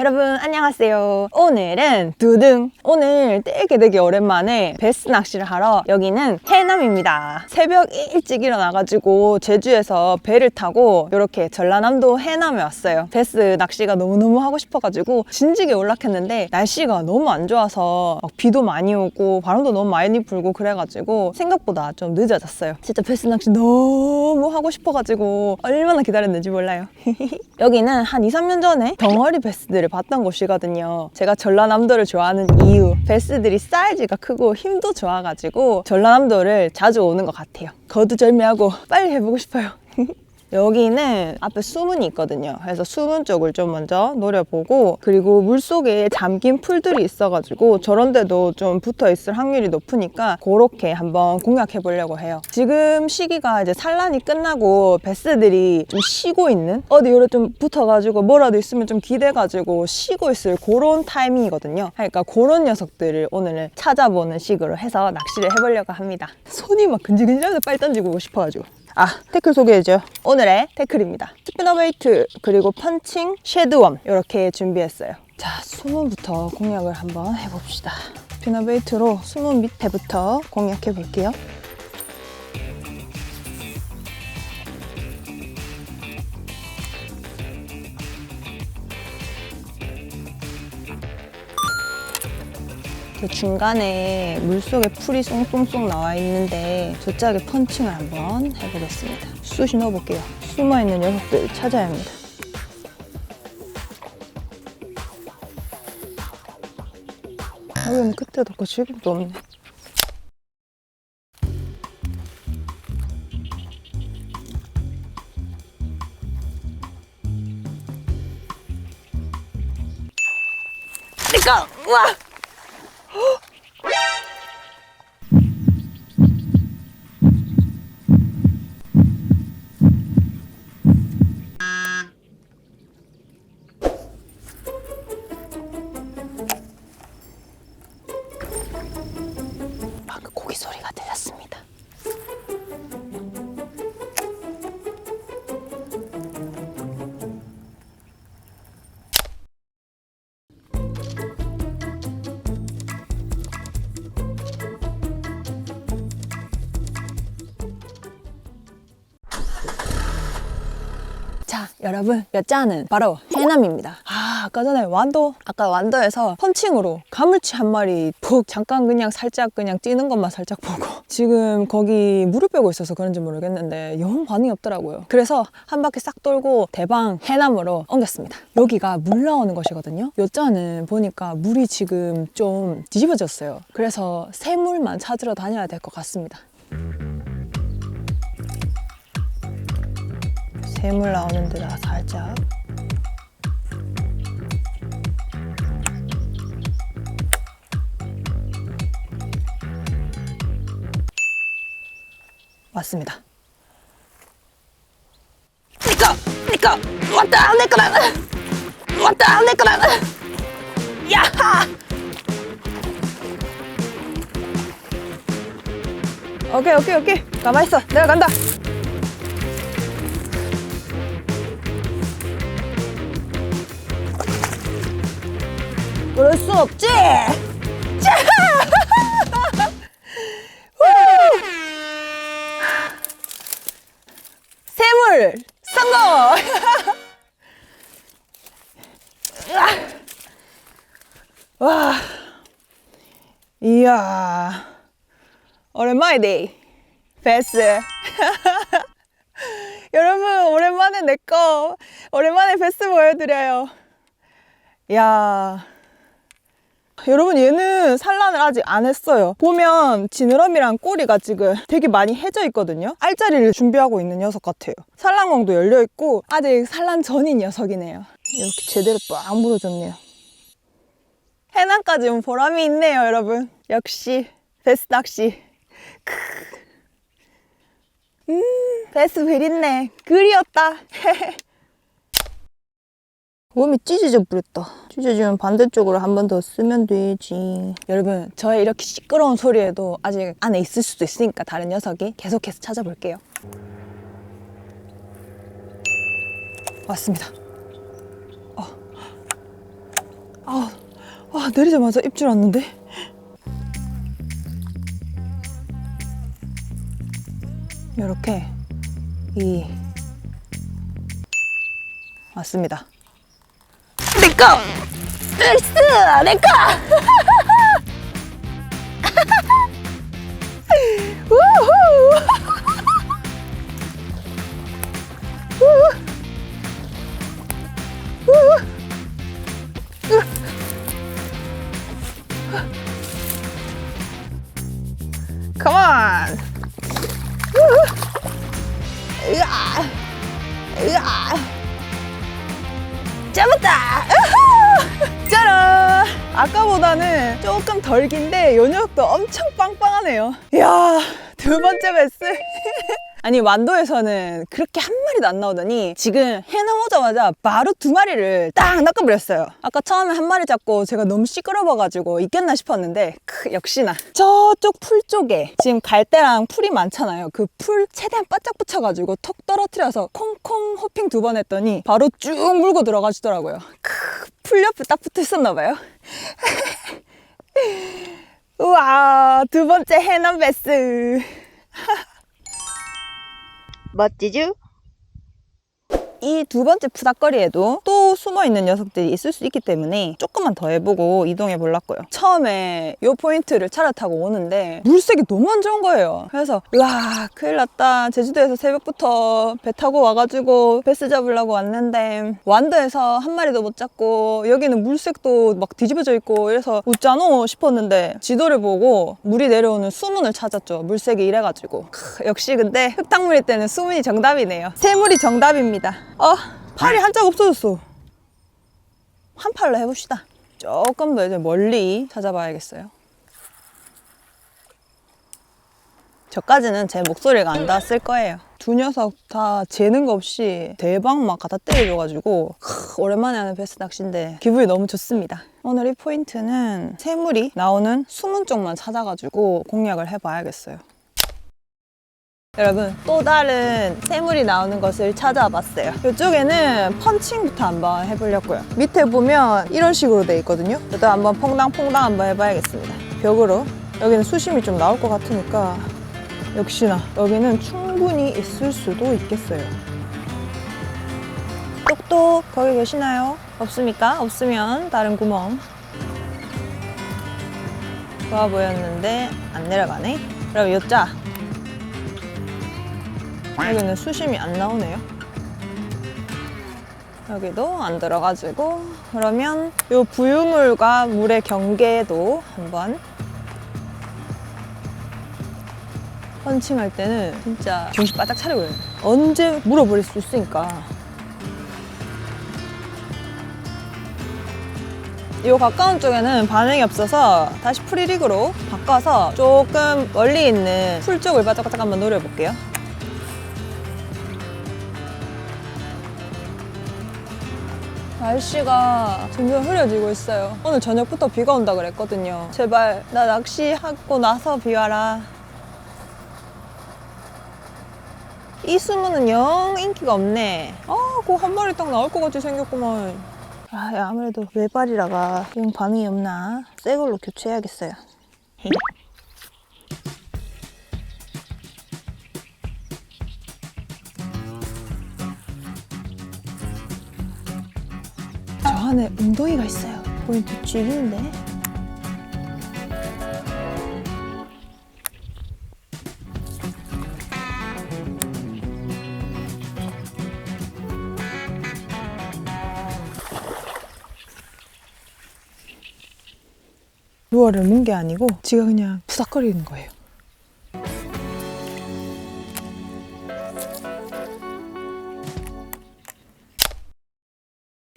여러분 안녕하세요. 오늘은 오늘 되게 오랜만에 베스 낚시를 하러 여기는 해남입니다. 새벽 일찍 일어나가지고 제주에서 배를 타고 이렇게 전라남도 해남에 왔어요. 베스 낚시가 너무너무 하고 싶어가지고 진지게 올라했는데 날씨가 너무 안 좋아서 비도 많이 오고 바람도 너무 많이 불고 그래가지고 생각보다 좀 늦어졌어요. 진짜 베스 낚시 너무 하고 싶어가지고 얼마나 기다렸는지 몰라요. 여기는 한 2, 3년 전에 덩어리 베스들을 봤던 곳이거든요. 제가 전라남도를 좋아하는 이유, 베스들이 사이즈가 크고 힘도 좋아가지고 전라남도를 자주 오는 것 같아요. 거두절미하고 빨리 해보고 싶어요. 여기는 앞에 수문이 있거든요. 그래서 수문 쪽을 좀 먼저 노려보고, 그리고 물속에 잠긴 풀들이 있어가지고 저런 데도 좀 붙어 있을 확률이 높으니까 그렇게 한번 공략해 보려고 해요. 지금 시기가 이제 산란이 끝나고 베스들이 좀 쉬고 있는, 어디 요래 좀 붙어가지고 뭐라도 있으면 좀 기대가지고 쉬고 있을 그런 타이밍이거든요. 그러니까 그런 녀석들을 오늘은 찾아보는 식으로 해서 낚시를 해보려고 합니다. 손이 막 근질근질해서 빨리 던지고 싶어가지고. 태클 소개해줘요. 오늘의 태클입니다. 스피너베이트 그리고 펀칭, 쉐드웜 이렇게 준비했어요. 자, 수문부터 공략을 한번 해봅시다. 스피너베이트로 수문 밑에부터 공략해 볼게요. 중간에 물속에 풀이 쏙쏙쏙 나와 있는데 저짝에 펀칭을 한번 해보겠습니다. 쑤시 넣어볼게요. 숨어있는 녀석들 찾아야 합니다. 여기는 끝에도 없고 지금도 없네. 내꺼! 우와! 방금 고기 소리가 들렸습니다. 자, 여러분, 몇 자는 바로 해남입니다. 아까 전에 완도에서 펀칭으로 가물치 한 마리 푹 잠깐 그냥 살짝 그냥 뛰는 것만 살짝 보고 지금 거기 물을 빼고 있어서 그런지 모르겠는데 영 반응이 없더라고요. 그래서 한 바퀴 싹 돌고 대방 해남으로 옮겼습니다. 여기가 물 나오는 곳이거든요. 요 자는 보니까 물이 지금 좀 뒤집어졌어요. 그래서 새물만 찾으러 다녀야 될 것 같습니다. 새물 나오는 데다 살짝 왔습니다. 니꺼 왔다 내 거다 왔다 내 거다 야하. 오케이 가만 있어. 내가 간다. 그럴 순 없지. 새물 성공. 와, 이야, 오랜만이네. 베스. 여러분 오랜만에 오랜만에 베스 보여드려요. 야, 여러분 얘는 산란을 아직 안 했어요. 보면 지느러미랑 꼬리가 지금 되게 많이 해져 있거든요. 알짜리를 준비하고 있는 녀석 같아요. 산란광도 열려 있고 아직 산란 전인 녀석이네요. 이렇게 제대로 빡 물어줬네요. 해남까지 온 보람이 있네요, 여러분. 역시 베스 낚시. 베스 비린내 그리웠다. 몸이 찢어져 버렸다. 찢어지면 반대쪽으로 한 번 더 쓰면 되지. 여러분, 저의 이렇게 시끄러운 소리에도 아직 안에 있을 수도 있으니까 다른 녀석이 계속해서 찾아볼게요. 왔습니다. 아, 내리자마자 입질 왔는데. 이렇게 맞습니다. 내꺼! 베스! 내꺼! 우후! Come on! 으아! 으아! 잡았다! 우후! 짜란! 아까보다는 조금 덜 긴데 요 녀석도 엄청 빵빵하네요. 이야, 두 번째 베스. 아니, 완도에서는 그렇게 한 마리도 안 나오더니 지금 해 나오자마자 바로 두 마리를 딱 낚아버렸어요. 아까 처음에 한 마리 잡고 제가 너무 시끄러워가지고 있겠나 싶었는데 역시나 저쪽 풀 쪽에 지금 갈대랑 풀이 많잖아요. 그 풀 최대한 바짝 붙여가지고 톡 떨어뜨려서 콩콩 호핑 두 번 했더니 바로 쭉 물고 들어가시더라고요. 풀 옆에 딱 붙어 있었나 봐요. 우와, 두 번째 해남 베스. 멋지죠? 이 두 번째 푸닥거리에도 또 숨어있는 녀석들이 있을 수 있기 때문에 조금만 더 해보고 이동해 보려고요. 처음에 이 포인트를 차를 타고 오는데 물색이 너무 안 좋은 거예요. 그래서 으아, 큰일 났다. 제주도에서 새벽부터 배 타고 와가지고 베스 잡으려고 왔는데 완도에서 한 마리도 못 잡고 여기는 물색도 막 뒤집어져 있고 이래서 웃자노 싶었는데 지도를 보고 물이 내려오는 수문을 찾았죠. 물색이 이래가지고 역시 근데 흙탕물일 때는 수문이 정답이네요. 새물이 정답입니다. 팔이 한 짝 없어졌어. 한 팔로 해봅시다. 조금 더 이제 멀리 찾아봐야겠어요. 저까지는 제 목소리가 안 닿았을 거예요. 두 녀석 다 재는 거 없이 대박 막 갖다 때려줘가지고 오랜만에 하는 베스 낚시인데 기분이 너무 좋습니다. 오늘 이 포인트는 새물이 나오는 수문 쪽만 찾아가지고 공략을 해봐야겠어요. 여러분, 또 다른 새물이 나오는 것을 찾아봤어요. 이쪽에는 펀칭부터 한번 해보려고요. 밑에 보면 이런 식으로 돼 있거든요. 저도 한번 퐁당퐁당 한번 해봐야겠습니다. 벽으로. 여기는 수심이 좀 나올 것 같으니까 역시나 여기는 충분히 있을 수도 있겠어요. 똑똑 거기 계시나요? 없습니까? 없으면 다른 구멍. 좋아 보였는데 안 내려가네. 그럼 요자. 여기는 수심이 안 나오네요. 여기도 안 들어가지고 그러면 이 부유물과 물의 경계도 한번 펀칭할 때는 진짜 정신 바짝 차리고 해요. 언제 물어버릴 수 있으니까. 이 가까운 쪽에는 반응이 없어서 다시 프리릭으로 바꿔서 조금 멀리 있는 풀 쪽을 바짝바짝 한번 노려볼게요. 날씨가 점점 흐려지고 있어요. 오늘 저녁부터 비가 온다 그랬거든요. 제발 나 낚시하고 나서 비 와라. 이 수문은 영 인기가 없네. 그거 한 마리 딱 나올 것 같이 생겼구만. 아무래도 외발이라가 영 반응이 없나? 새 걸로 교체해야겠어요. 저 안에 웅덩이가 있어요. 포인트 죽이는데. 루어를 문 게 아니고 지가 그냥 푸삭거리는 거예요.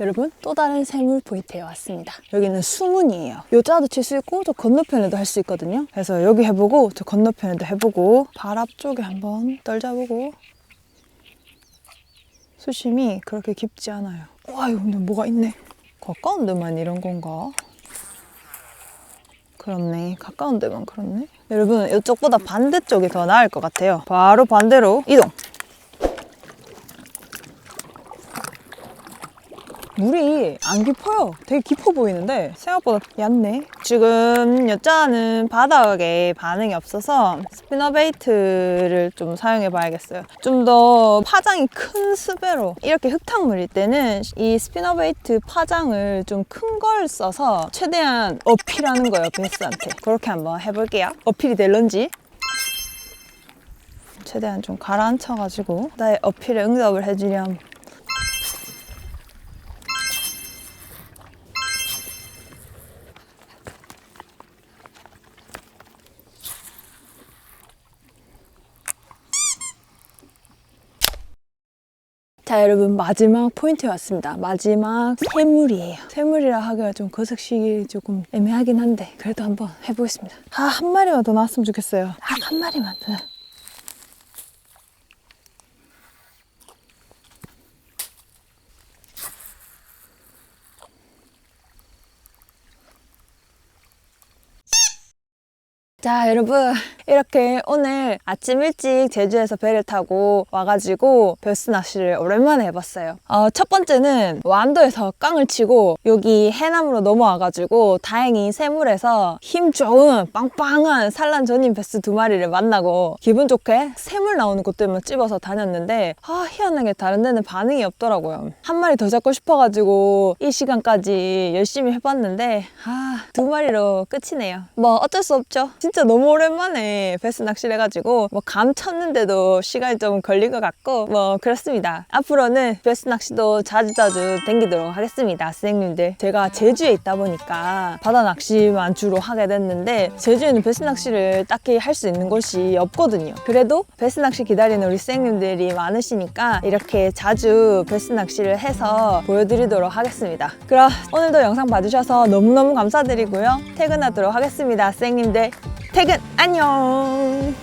여러분, 또 다른 새물 포인트에 왔습니다. 여기는 수문이에요. 요자도 칠 수 있고 저 건너편에도 할 수 있거든요. 그래서 여기 해보고 저 건너편에도 해보고 발 앞쪽에 한번 떨자보고. 수심이 그렇게 깊지 않아요. 와, 이거 근데 뭐가 있네. 가까운 데만 이런 건가? 그렇네. 가까운 데만 그렇네. 여러분, 이쪽보다 반대쪽이 더 나을 것 같아요. 바로 반대로 이동. 물이 게 안 깊어요. 되게 깊어 보이는데 생각보다 얕네. 지금 여자는 바닥에 반응이 없어서 스피너베이트를 좀 사용해 봐야겠어요. 좀 더 파장이 큰 스베로, 이렇게 흙탕물일 때는 이 스피너베이트 파장을 좀 큰 걸 써서 최대한 어필하는 거예요, 베스한테. 그렇게 한번 해볼게요. 어필이 될런지. 최대한 좀 가라앉혀가지고 나의 어필에 응답을 해주렴. 자, 여러분, 마지막 포인트에 왔습니다. 마지막 새물이에요. 새물이라 하기가 좀 거석식이 조금 애매하긴 한데 그래도 한번 해보겠습니다. 한 마리만 더 나왔으면 좋겠어요. 한 마리만 더. 자, 여러분, 이렇게 오늘 아침 일찍 제주에서 배를 타고 와가지고 베스 낚시를 오랜만에 해봤어요. 첫 번째는 완도에서 깡을 치고 여기 해남으로 넘어와가지고 다행히 새물에서 힘 좋은 빵빵한 산란 전인 베스 2마리를 만나고 기분 좋게 새물 나오는 곳들만 찝어서 다녔는데 희한하게 다른 데는 반응이 없더라고요. 한 마리 더 잡고 싶어가지고 이 시간까지 열심히 해봤는데 2마리로 끝이네요. 뭐 어쩔 수 없죠. 진짜 너무 오랜만에 베스 낚시를 해가지고 뭐 감 찾는데도 시간이 좀 걸릴 것 같고 뭐 그렇습니다. 앞으로는 베스 낚시도 자주자주 댕기도록 하겠습니다. 선생님들, 제가 제주에 있다 보니까 바다 낚시만 주로 하게 됐는데 제주에는 베스 낚시를 딱히 할 수 있는 곳이 없거든요. 그래도 베스 낚시 기다리는 우리 선생님들이 많으시니까 이렇게 자주 베스 낚시를 해서 보여드리도록 하겠습니다. 그럼 오늘도 영상 봐주셔서 너무너무 감사드리고요. 퇴근하도록 하겠습니다. 선생님들, 퇴근 안녕.